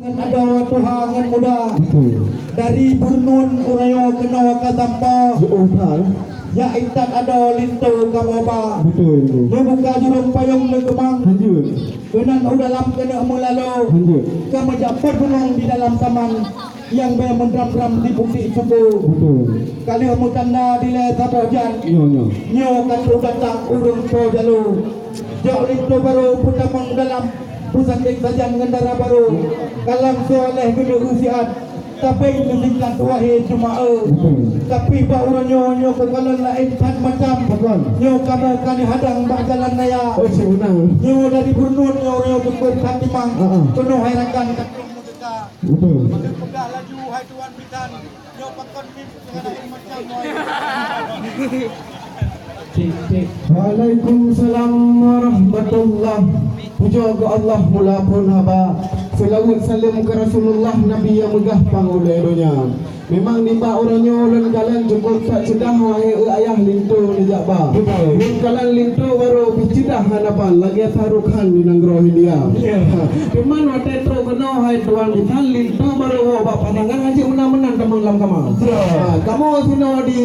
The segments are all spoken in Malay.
Ada tuhangan muda dari Burnun Urayo kena katampa ya itat ada lintu kamaba dia buka jurung payung legemang kenan udalam kena mulalo kama japar gunung di dalam taman yang bayang mendram-dram di bukti subuh kali mutanda dile sabojan nyo katu datang urung po jalu jauh lintu baru putamang dalam pusat saja ngendara baru kalang soleh gede usiat tapi meningkat wahai jemaah tapi bauran nyo kekalan lain tak macam nyo kamu kani hadang bakalan naya nyo dari Burnun nyo jemput Fatimah penuh hairankan pegang laju hai tuan bidan nyo pakon mim sekadar macam Waalaikumsalam warahmatullahi puja ke Allah mula pun haba selawat salam ke Rasulullah Nabi yang megah panguledonya memang nimba orangnya ulan kalan cukup tak cedah wahai ayah lintu ni jakba ulan kalan lintu baru picedah hanapan lagi tarukan di nanggro India cuman waktu itu kena hai tuan bitan lintu baru bapak pandangan haji menang teman lam kamu kamu sino di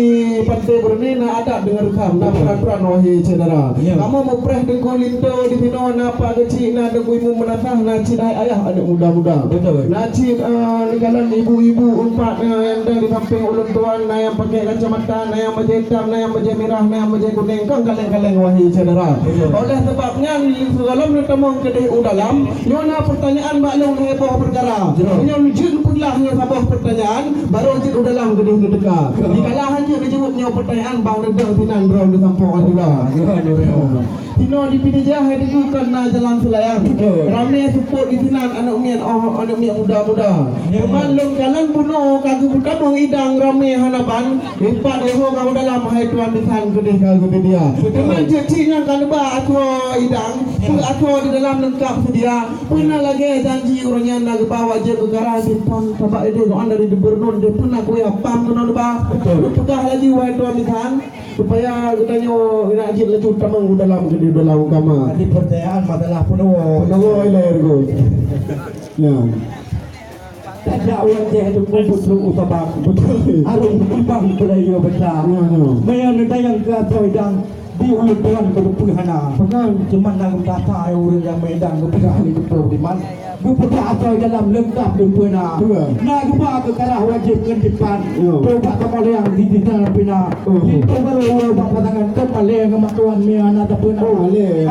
pantai Bernina ada dengar kam nak peraturan wahai cedera kamu mau preh dengan lintu di sino napa kecil nak ibu menasah nak cidai ayah ada muda-muda nak cid kalan ibu-ibu empat yang dari samping ulun tuan na yang pakai kacamata na yang baju hitam na yang baju merah na yang baju kuning kan kaleng-kaleng wahai saudara oleh sebabnya dalam ditemung kedai udalam nyona pertanyaan maklum heboh perkara nyon jin pula nya sabah pertanyaan baru jin udalam kedai gedeka dikalah hanya dijawab nyo pertanyaan bang redang tinan bro di sampungan juga tino di pinjah hari itu kena jalan selayang ramai support di tinan anak mian muda-muda maklum jalan bunuh kagum kamu idang ramai hanapan empat deho kamu dalam hai tuan disan kedih kagu dia teman cecinya kan ba aku idang aku di dalam lengkap sedia pernah lagi janji orangnya nak bawa je ke garah simpang sebab itu doan dari Burnun dia pun aku ya pam kena ba pegah lagi hai tuan disan supaya katanya nak ajit lecut tamang dalam kedih dalam kama di percayaan masalah penuh ilergo ya tak awak je tu putru utabang arung kembang belayu besar mayan dayang ke toidang di ulun tuan ke puhana cuman nak kata orang yang medang ke pegah di depan Gupata atau dalam lengkap dempena nak gupa ke karah wajib ke depan coba kepala yang di dalam pena itu baru bapak tangan kepala yang kematuan mea anak pena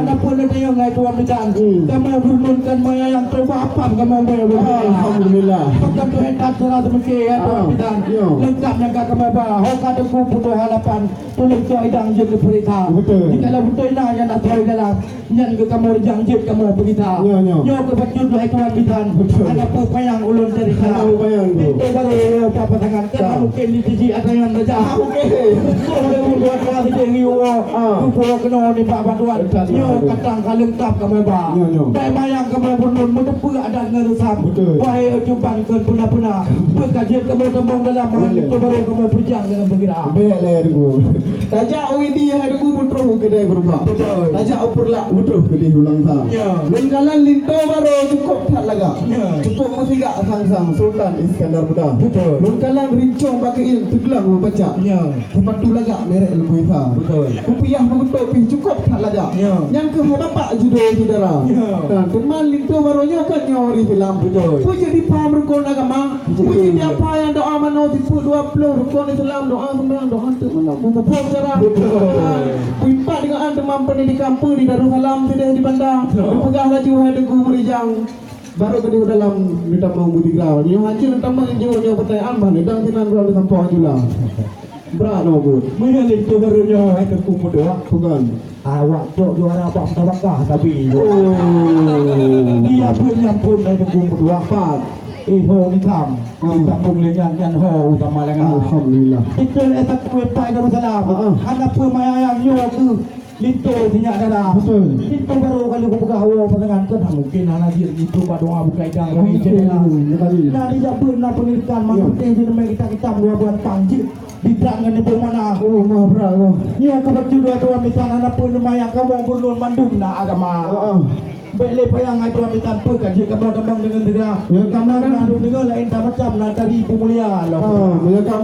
anak pena dia ngai tuan mecan kamu bermunkan maya yang coba apa kamu maya alhamdulillah pakam tu hendak serah semeke ya tuan pidan lengkap yang kamu bawa hoka deku putu halapan tolong tu idang je ke perita kalau betul nah yang nak tahu dalam yang ke kamu janji kamu perita nyo ke baju tu tuan bidan ada payang ulun dari sana itu baru apa tangan kan mungkin di sisi ada yang raja boleh buat lagi tinggi buat kena di pak bantuan nyo kadang kaleng tap kamu ba dai mayang kamu Burnun menepu ada ngerusam wahai jumpang ke puna-puna berkajian kamu tembong dalam itu baru kamu berjang dengan bergerak beler go tajak widi ada ku putru kedai berubah tajak upurla putru kedai ulang ta lengkalan linto baru cukup tak laga cukup masih gak sang-sang Sultan Iskandar Muda lengkalan rincong pakaiin tegelang membaca tempat tu laga merek lebih isa kupiah mengutuk pih cukup tak laga yang ke bapak judul saudara teman linto barunya kan nyori film pun jadi paham rukun agama pun jadi apa yang doa mano tipu 20 rukun Islam doa sembahyang doa tu mana buku cara pimpak dengan teman pendidikan pun di Darussalam sudah di bandar pegah laju ada guru merijang baru kedua dalam minta mau budi grau ni haji nak tambah jauh pertanyaan bah nedang tinan grau sampah jula berano bu mengalir tu barunya hai ke kumu doa bukan awak tok juara bak tabakah tapi dia pun nyampun hai ke kumu doa pat ho ni kam tak boleh yang ho utama lengan alhamdulillah itu etak kuat pai Darussalam anak pemayang yo tu Lintu tinyak darah Lintu baru kali aku pegang awal pasangan kan mungkin anak dia itu doa buka idang nah dia pun nak pendidikan penting dia kita dua buat panjit Bidang dengan ibu mana? Oh, maaf ni aku baju dua tuan misalnya anak pun lumayan kamu Burnun Bandung nak agama Baik payang ai tuan ditampilkan dia kamu dengan negara. Ya, Kamu dengan negara lain tak macam nak tadi pemulihan lah. Mereka